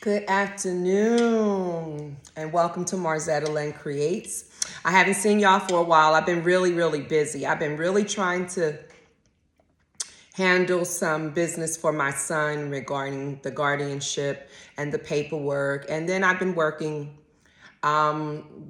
Good afternoon, and welcome to Marzetta Lynn Creates. I haven't seen y'all for a while. I've been really busy. I've been really trying to handle some business for my son regarding the guardianship and the paperwork. And then I've been working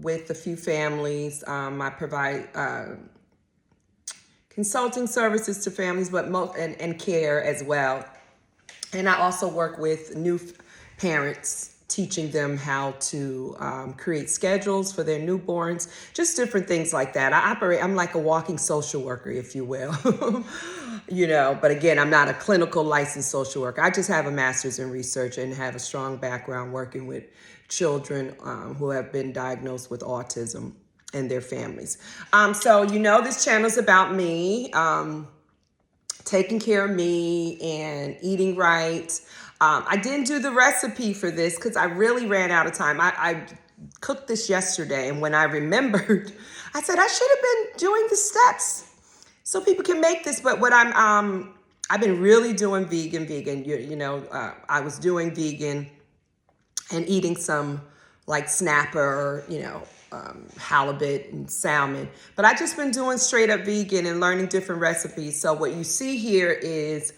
with a few families. I provide consulting services to families, but and care as well. And I also work with new parents, teaching them how to create schedules for their newborns, just different things like that. I'm like a walking social worker, if you will. But again, I'm not a clinical licensed social worker. I just have a master's in research and have a strong background working with children who have been diagnosed with autism and their families. This channel is about me. Taking care of me and eating right. I didn't do the recipe for this because I really ran out of time. I cooked this yesterday, and when I remembered, I said I should have been doing the steps so people can make this. But I've been really doing vegan. I was doing vegan and eating some like snapper, halibut and salmon. But I just been doing straight up vegan and learning different recipes. So what you see here is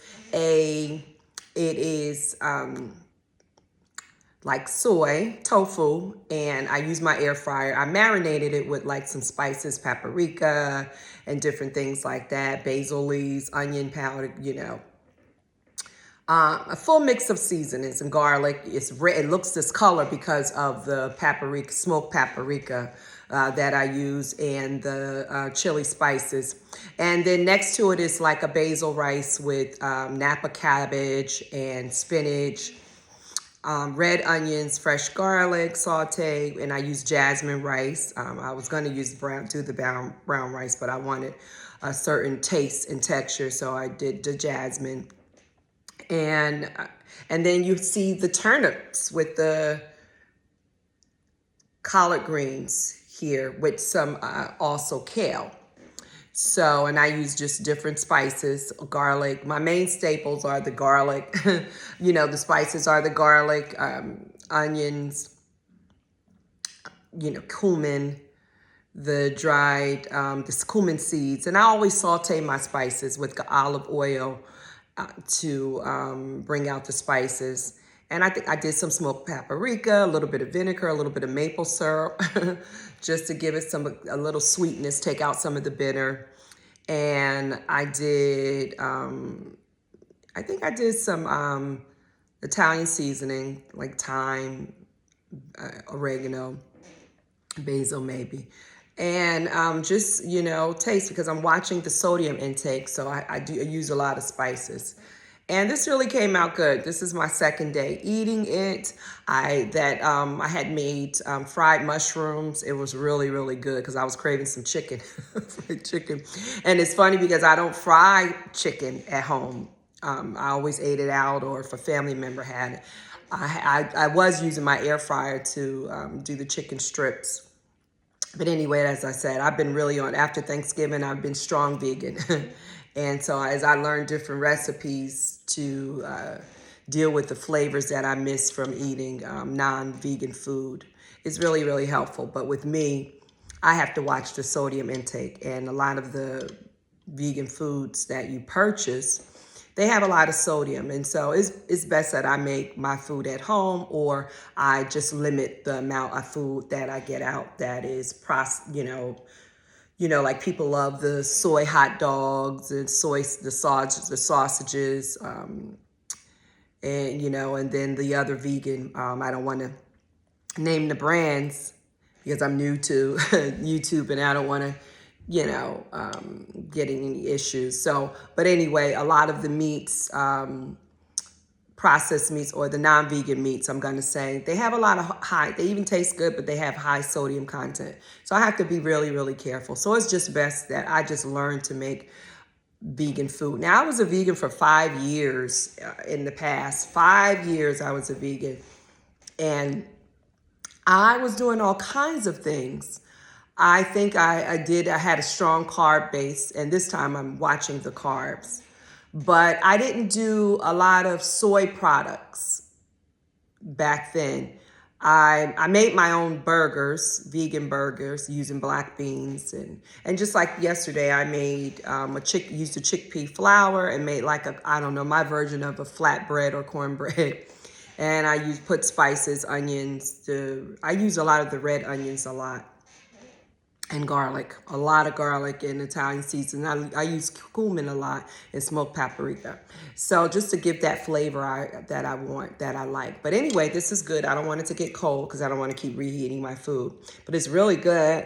like soy tofu, and I use my air fryer. I marinated it with like some spices, paprika and different things like that, basil leaves, onion powder, a full mix of seasonings and garlic. It's red. It looks this color because of the paprika, smoked paprika that I use, and the chili spices. And then next to it is like a basil rice with Napa cabbage and spinach, red onions, fresh garlic, saute, and I use jasmine rice. I was going to use brown rice, but I wanted a certain taste and texture, so I did the jasmine. And then you see the turnips with the collard greens here with some also kale. So, and I use just different spices, garlic. My main staples are the garlic. The spices are the garlic, onions, cumin, the dried, the cumin seeds. And I always saute my spices with the olive oil to bring out the spices. And I think I did some smoked paprika, a little bit of vinegar, a little bit of maple syrup, just to give it a little sweetness, take out some of the bitter. And I did, I think I did some Italian seasoning, like thyme, oregano, basil maybe. And just, taste, because I'm watching the sodium intake. So I use a lot of spices. And this really came out good. This is my second day eating it. I had made fried mushrooms. It was really good because I was craving some chicken, fried chicken. And it's funny because I don't fry chicken at home. I always ate it out, or if a family member had it. I was using my air fryer to do the chicken strips. But anyway, as I said, I've been really after Thanksgiving, I've been strong vegan. And so as I learned different recipes to deal with the flavors that I miss from eating non-vegan food, it's really helpful. But with me, I have to watch the sodium intake. And a lot of the vegan foods that you purchase, they have a lot of sodium. And so it's best that I make my food at home, or I just limit the amount of food that I get out that is like people love the soy hot dogs and the sausages, and then the other vegan, I don't want to name the brands because I'm new to YouTube and I don't want to, getting any issues. So, but anyway, a lot of the meats, processed meats, or the non-vegan meats, I'm going to say, they have a lot of they even taste good, but they have high sodium content. So I have to be really careful. So it's just best that I just learn to make vegan food. Now, I was a vegan for 5 years in the past. 5 years I was a vegan. And I was doing all kinds of things. I think I had a strong carb base, and this time I'm watching the carbs. But I didn't do a lot of soy products back then. I made my own burgers, vegan burgers, using black beans. And just like yesterday, I made used a chickpea flour and made like I don't know, my version of a flatbread or cornbread. And I put spices, onions. I use a lot of the red onions a lot. And garlic, a lot of garlic and Italian seasoning. I use cumin a lot and smoked paprika. So just to give that flavor that I want, that I like. But anyway, this is good. I don't want it to get cold because I don't want to keep reheating my food. But it's really good.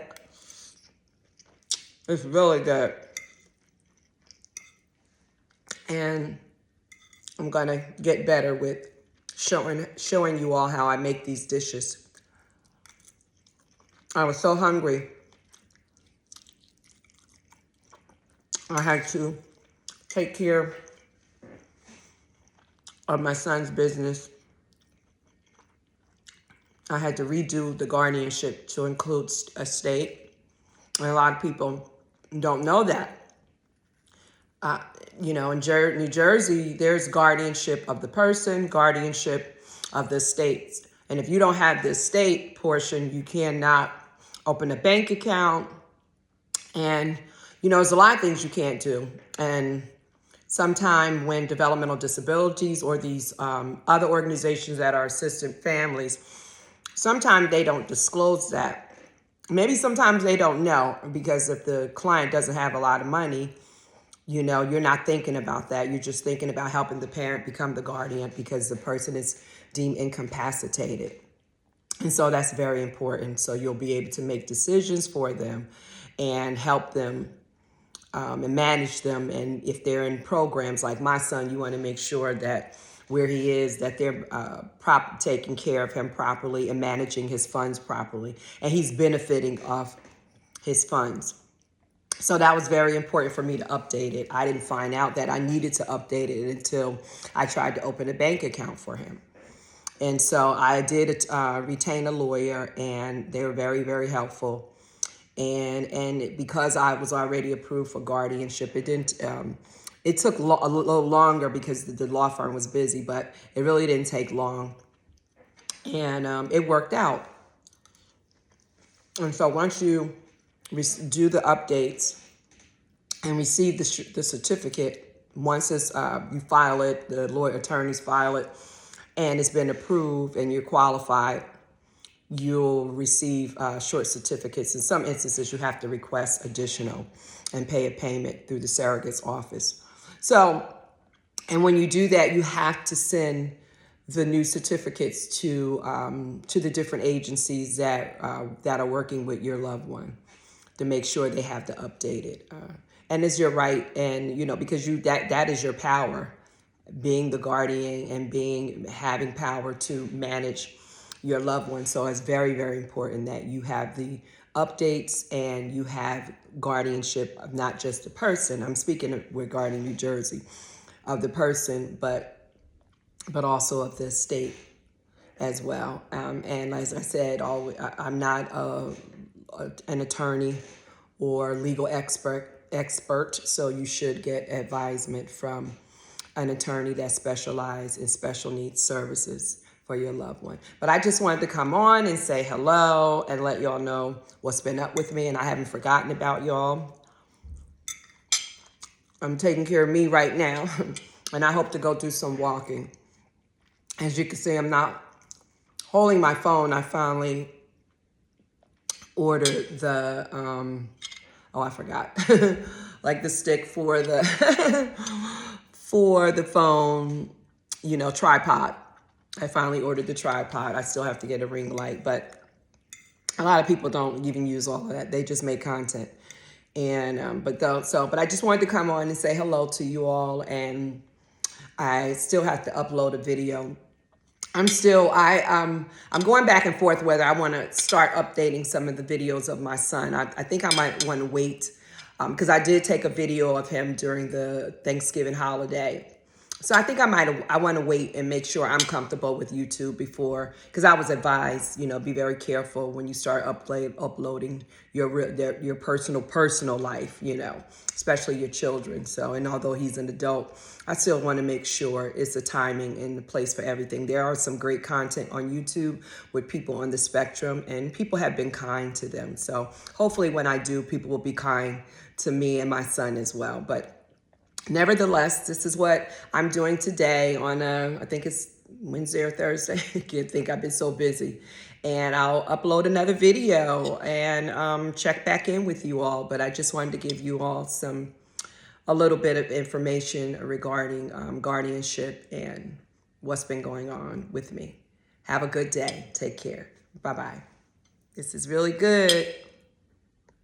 It's really good. And I'm going to get better with showing you all how I make these dishes. I was so hungry. I had to take care of my son's business. I had to redo the guardianship to include a state. And a lot of people don't know that. You know, in New Jersey, there's guardianship of the person, guardianship of the states. And if you don't have the state portion, you cannot open a bank account. And you know, there's a lot of things you can't do. And sometime when developmental disabilities or these other organizations that are assisting families, sometimes they don't disclose that. Maybe sometimes they don't know, because if the client doesn't have a lot of money, you know, you're not thinking about that. You're just thinking about helping the parent become the guardian because the person is deemed incapacitated. And so that's very important. So you'll be able to make decisions for them and help them and manage them. And if they're in programs like my son, you want to make sure that where he is, that they're taking care of him properly and managing his funds properly. And he's benefiting off his funds. So that was very important for me to update it. I didn't find out that I needed to update it until I tried to open a bank account for him. And so I did retain a lawyer, and they were very, very helpful. And because I was already approved for guardianship, it didn't. It took a little longer because the law firm was busy, but it really didn't take long, and it worked out. And so once you do the updates and receive the certificate, once it's you file it, the attorneys file it, and it's been approved, and you're qualified, you'll receive short certificates. In some instances, you have to request additional and pay a payment through the surrogate's office. So, and when you do that, you have to send the new certificates to the different agencies that are working with your loved one to make sure they have to update it. And it's your right, and you know, because that is your power, being the guardian and having power to manage your loved one. So it's very, very important that you have the updates and you have guardianship of not just the person. I'm speaking regarding New Jersey, of the person, but also of the state as well. And as I said, I'm not an attorney or legal expert, so you should get advisement from an attorney that specializes in special needs services for your loved one. But I just wanted to come on and say hello and let y'all know what's been up with me, and I haven't forgotten about y'all. I'm taking care of me right now, and I hope to go do some walking. As you can see, I'm not holding my phone. I finally ordered the, I forgot, like the stick for the, for the phone, you know, tripod. I finally ordered the tripod. I still have to get a ring light, but a lot of people don't even use all of that. They just make content. And, but I just wanted to come on and say hello to you all. And I still have to upload a video. I'm going back and forth whether I want to start updating some of the videos of my son. I think I might want to wait because I did take a video of him during the Thanksgiving holiday. So I think I want to wait and make sure I'm comfortable with YouTube before, because I was advised, be very careful when you start uploading your personal life, especially your children. So, and although he's an adult, I still want to make sure it's a timing and the place for everything. There are some great content on YouTube with people on the spectrum, and people have been kind to them. So hopefully when I do, people will be kind to me and my son as well. But nevertheless, this is what I'm doing today on I think it's Wednesday or Thursday. I can't think, I've been so busy. And I'll upload another video and check back in with you all. But I just wanted to give you all a little bit of information regarding guardianship and what's been going on with me. Have a good day. Take care. Bye-bye. This is really good.